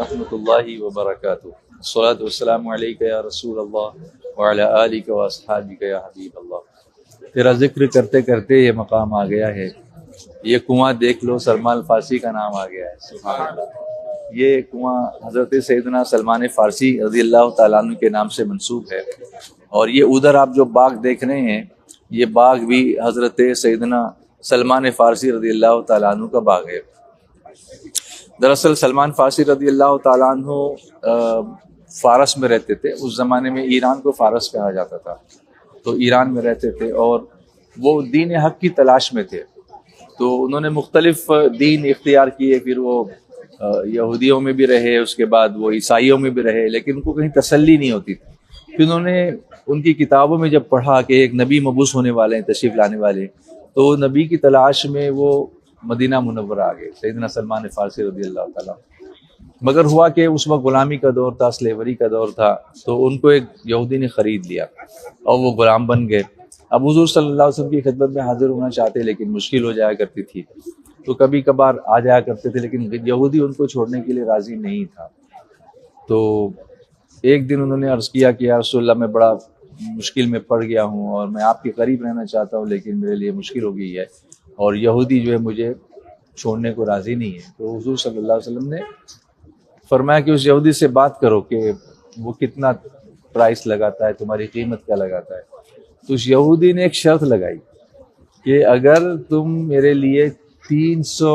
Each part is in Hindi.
रहमतुल्लाहि व बरकातुहू। अस्सलातु वस्सलामु अलैका या रसूल अल्लाह व अला आलिका व अस्हाबिका या हबीब अल्लाह। तेरा जिक्र करते करते ये मकाम आ गया है, ये कुआं देख लो, सलमान फारसी का नाम आ गया है। सुभान अल्लाह। ये कुआं हज़रत सैयदना सलमान फारसी रज़ी अल्लाह तआला अन्हु के नाम से मंसूब है। और ये उधर आप जो बाग देख रहे हैं, ये बाग भी हज़रत सैयदना सलमान फारसी रज़ी अल्लाह तआला अन्हु का बाग है। दरअसल सलमान फारसी रज़ी अल्लाह तआला अन्हु फारस में रहते थे। उस ज़माने में ईरान को फारस कहा जाता था, तो ईरान में रहते थे और वो दीन हक़ की तलाश में थे। तो उन्होंने मुख्तलिफ दीन इख्तियार किए, फिर वो यहूदियों में भी रहे, उसके बाद वो ईसाइयों में भी रहे, लेकिन उनको कहीं तसल्ली नहीं होती थी। फिर उन्होंने उनकी किताबों में जब पढ़ा कि एक नबी मबूस होने वाले हैं, तशरीफ़ लाने वाले, तो नबी की तलाश में वो मदीना मुनव्वरा आ गए, सैयदना सलमान फारसी रज़ी अल्लाह तआला। मगर हुआ कि उस वक्त ग़ुलामी का दौर था, स्लेवरी का दौर था, तो उनको एक यहूदी ने ख़रीद लिया और वो ग़ुलाम बन गए। अब हुज़ूर सल्लल्लाहु अलैहि वसल्लम की खिदमत में हाजिर होना चाहते, लेकिन मुश्किल हो जाया करती थी, तो कभी कभार आ जाया करते थे, लेकिन यहूदी उनको छोड़ने के लिए राज़ी नहीं था। तो एक दिन उन्होंने अर्ज़ किया कि या रसूलल्लाह, मैं बड़ा मुश्किल में पड़ गया हूँ और मैं आपके करीब रहना चाहता हूँ, लेकिन मेरे लिए मुश्किल हो गई है और यहूदी जो है मुझे छोड़ने को राज़ी नहीं है। तो हुज़ूर सल्लल्लाहु अलैहि वसल्लम ने फरमाया कि उस यहूदी से बात करो कि वो कितना प्राइस लगाता है, तुम्हारी कीमत क्या लगाता है। तो उस यहूदी ने एक शर्त लगाई कि अगर तुम मेरे लिए 300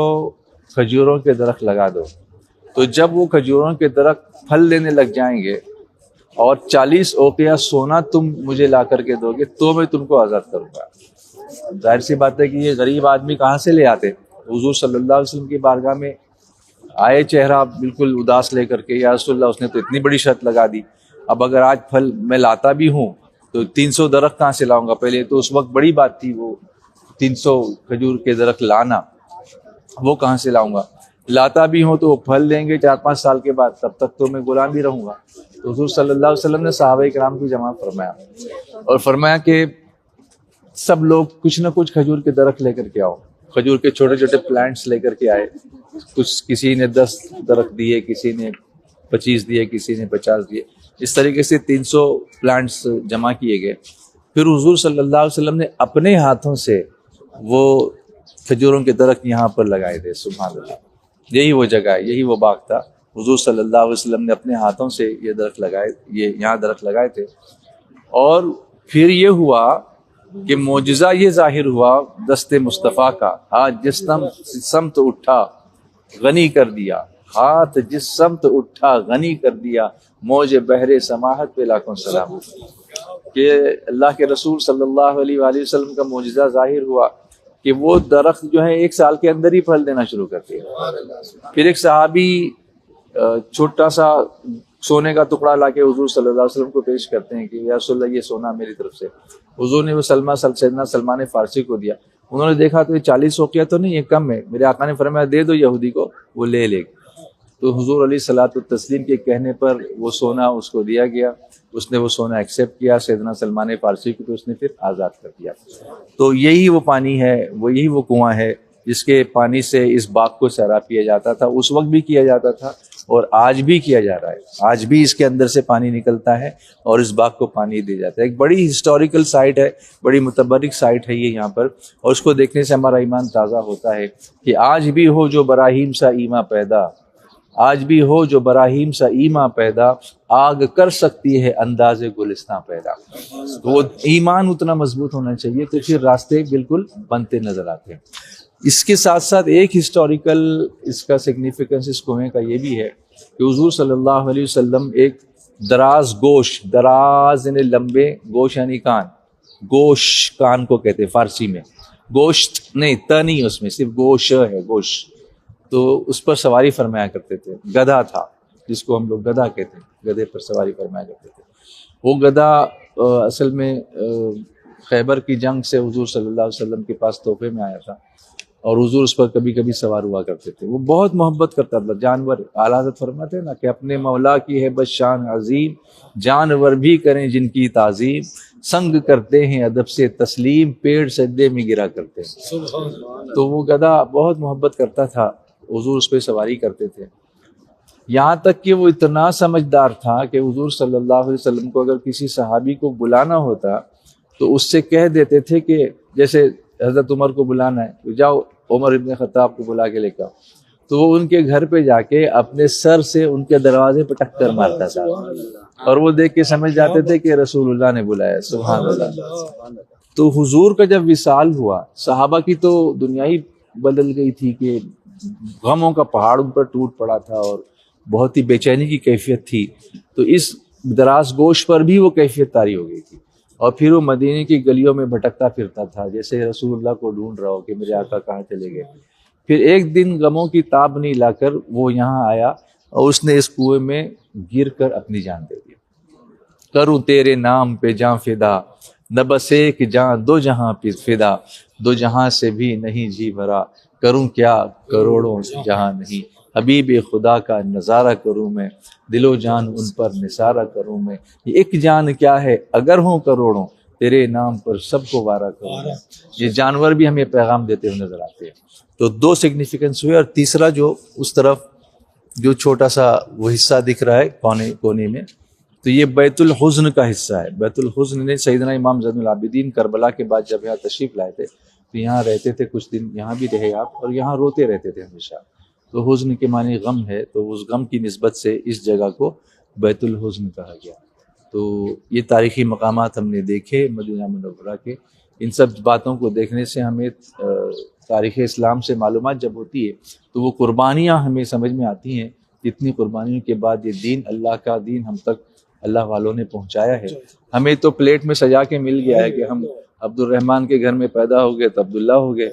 खजूरों के दरख्त लगा दो, तो जब वो खजूरों के दरख्त फल देने लग जाएंगे और 40 औक़िया सोना तुम मुझे ला करके दोगे, तो मैं तुमको आज़ाद करूँगा। जाहिर सी बात है कि ये गरीब आदमी कहाँ से ले आते। हुज़ूर सल्लल्लाहु अलैहि वसल्लम की बारगाह में आए, चेहरा बिल्कुल उदास लेकर के, या रसूलल्लाह, उसने तो इतनी बड़ी शर्त लगा दी, अब अगर आज फल मैं लाता भी हूँ तो 300 दरख्त कहाँ से लाऊंगा। पहले तो उस वक्त बड़ी बात थी, वो 300 खजूर के दरख्त लाना, वो कहाँ से लाऊंगा। लाता भी हूँ तो वो फल देंगे 4-5 साल के बाद, तब तक तो मैं गुलाम भी रहूँगा। तो हुज़ूर सल्लल्लाहु अलैहि वसल्लम ने सहाबा किराम की जमा फरमाया और फरमाया कि सब लोग कुछ न कुछ खजूर के दरख्त लेकर के आओ। खजूर के छोटे छोटे प्लांट्स लेकर के आए। कुछ किसी ने 10 दरख्त दिए, किसी ने 25 दिए, किसी ने 50 दिए। इस तरीके से 300 प्लांट्स जमा किए गए। फिर हुज़ूर सल्लल्लाहु अलैहि वसल्लम ने अपने हाथों से वो खजूरों के दरख्त यहाँ पर लगाए थे। सुभान अल्लाह। यही वो जगह है, यही वो बाग था। हुज़ूर सल्लल्लाहु अलैहि वसल्लम ने अपने हाथों से ये दरख्त लगाए, ये यहाँ दरख्त लगाए थे। और फिर ये हुआ कि मोजिज़ा ये जाहिर हुआ दस्ते मुस्तफ़ा का, आज जिस समत उठा गनी कर दिया, हाथ जिस समत उठा गनी कर दिया, मौज बहरे समाहत पे लाखों सलाम। कि अल्लाह के रसूल सल्लल्लाहु अलैहि वसल्लम का मोजिज़ा जाहिर हुआ कि वो दरख्त जो है 1 साल के अंदर ही फल देना शुरू करते हैं। फिर एक सहाबी छोटा सा सोने का टुकड़ा लाके हुज़ूर सल्लल्लाहु अलैहि वसल्लम को पेश करते हैं कि या रसूलल्लाह, ये सोना मेरी तरफ से। हुज़ूर ने वो सैयदना सलमान फारसी को दिया। उन्होंने देखा तो ये 40 औक़िया तो नहीं है, कम है। मेरे आका ने फरमाया दे दो यहूदी को, वो ले लेगा। तो हुज़ूर अलैहिस्सलातु तस्लीम के कहने पर वो सोना उसको दिया गया। उसने वो सोना एक्सेप्ट किया सैयदना सलमान फारसी को, तो उसने फिर आज़ाद कर दिया। तो यही वो पानी है, वो यही वो कुआं है जिसके पानी से इस बाग को सैराब किया जाता था। उस वक्त भी किया जाता था और आज भी किया जा रहा है। आज भी इसके अंदर से पानी निकलता है और इस बाग को पानी दिया जाता है। एक बड़ी हिस्टोरिकल साइट है, बड़ी मुतबर्रिक साइट है ये यहाँ पर, और उसको देखने से हमारा ईमान ताज़ा होता है कि आज भी हो जो बराहीम सा ईमा पैदा, आज भी हो जो बराहीम सा ईमा पैदा, आग कर सकती है अंदाज़े गुलिस्तां पैदा। तो वो ईमान उतना मजबूत होना चाहिए, तो फिर रास्ते बिल्कुल बनते नजर आते हैं। इसके साथ साथ एक हिस्टोरिकल इसका सिग्निफिकेंस इस कुएं का ये भी है कि हुज़ूर सल्लल्लाहु अलैहि वसल्लम एक दराज गोश, दराज यानी लंबे, गोश यानी कान, गोश कान को कहते हैं फारसी में। गोश्त नहीं, त नहीं, उसमें सिर्फ गोश है, गोश। तो उस पर सवारी फरमाया करते थे। गधा था जिसको हम लोग गधा कहते हैं, गधे पर सवारी फरमाया करते थे। वो गधा असल में खैबर की जंग से हुज़ूर सल्लल्लाहु अलैहि वसल्लम के पास तोहफे में आया था और हुज़ूर उस पर कभी कभी सवार हुआ करते थे। वो बहुत मोहब्बत करता था जानवर। आला हज़रत फरमाते हैं ना कि अपने मौला की है बस शान अजीम, जानवर भी करें जिनकी ताज़ीम, संग करते हैं अदब से तस्लीम, पेड़ सजदे में गिरा करते हैं। तो वो गधा बहुत मोहब्बत करता था, हुज़ूर उस पर सवारी करते थे। यहाँ तक कि वो इतना समझदार था कि हुजूर सल्लल्लाहु अलैहि वसल्लम को अगर किसी सहाबी को बुलाना होता तो उससे कह देते थे कि जैसे हजरत उमर को बुलाना है तो जाओ उमर इब्न खत्ताब को बुला के लेकर आओ, तो वो उनके घर पे जाके अपने सर से उनके दरवाजे पर टक्कर मारता था और वो देख के समझ जाते थे कि रसूलुल्लाह ने बुलाया। सुभान अल्लाह। तो हुजूर का जब विसाल हुआ, सहाबा की तो दुनिया ही बदल गई थी कि गमों का पहाड़ उन पर टूट पड़ा था और बहुत ही बेचैनी की कैफियत थी। तो इस दराज गोश पर भी वो कैफियत तारी हो गई थी और फिर वो मदीने की गलियों में भटकता फिरता था जैसे रसूलुल्लाह को ढूंढ रहा हो कि मेरे आका कहाँ चले गए। फिर एक दिन गमों की ताब नहीं लाकर वो यहाँ आया और उसने इस कुएं में गिर कर अपनी जान दे दी। करूं तेरे नाम पे जान फिदा, न बस एक जान दो जहां पे फिदा, दो जहां से भी नहीं जी भरा, करूं क्या करोड़ों जहां नहीं, हबीब खुदा का नज़ारा करूं मैं, दिलो जान उन पर निसारा करूं मैं, एक जान क्या है अगर हों करोड़ों, तेरे नाम पर सबको वारा करूं मैं। ये जानवर भी हमें पैगाम देते हुए नजर आते हैं। तो दो सिग्निफिकेंस हुए और तीसरा जो उस तरफ जो छोटा सा वो हिस्सा दिख रहा है कोने में, तो ये बैतुल हुज़्न का हिस्सा है। बैतुल हुज़्न ने सैयदना इमाम ज़ैनुल आबिदीन करबला के बाद जब यहाँ तशरीफ़ लाए थे तो यहाँ रहते थे, कुछ दिन यहाँ भी रहे आप और यहाँ रोते रहते थे हमेशा। तो हुज़्न के माने गम है, तो उस गम की निस्बत से इस जगह को बैतुल हुज़्न कहा गया। तो ये तारीख़ी मकामात हमने देखे मदीना मुनव्वरा के। इन सब बातों को देखने से हमें तारीख़ इस्लाम से मालूमात जब होती है तो वो कुर्बानियाँ हमें समझ में आती हैं। इतनी कुर्बानियों के बाद ये दीन, अल्लाह का दीन हम तक अल्लाह वालों ने पहुंचाया है। हमें तो प्लेट में सजा के मिल गया है कि हम अब्दुल रहमान के घर में पैदा हो गए तो अब्दुल्ला हो गए,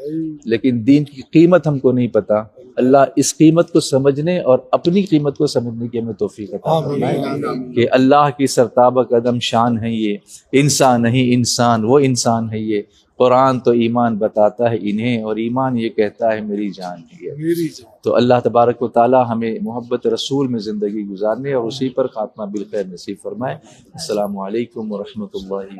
लेकिन दीन की कीमत हमको नहीं पता। अल्लाह इस कीमत को समझने और अपनी कीमत को समझने की हमें तौफीक अता फरमाए कि अल्लाह की सरताब कदम शान है ये, इंसान नहीं इंसान वो इंसान है ये। कुरान तो ईमान बताता है इन्हें और ईमान ये कहता है मेरी जान है। तो अल्लाह तबारक व तआला हमें मोहब्बत रसूल में ज़िंदगी गुजारने और उसी पर खात्मा बिल खैर नसीब फरमाए। अस्सलामु अलैकुम व रहमतुल्लाहि।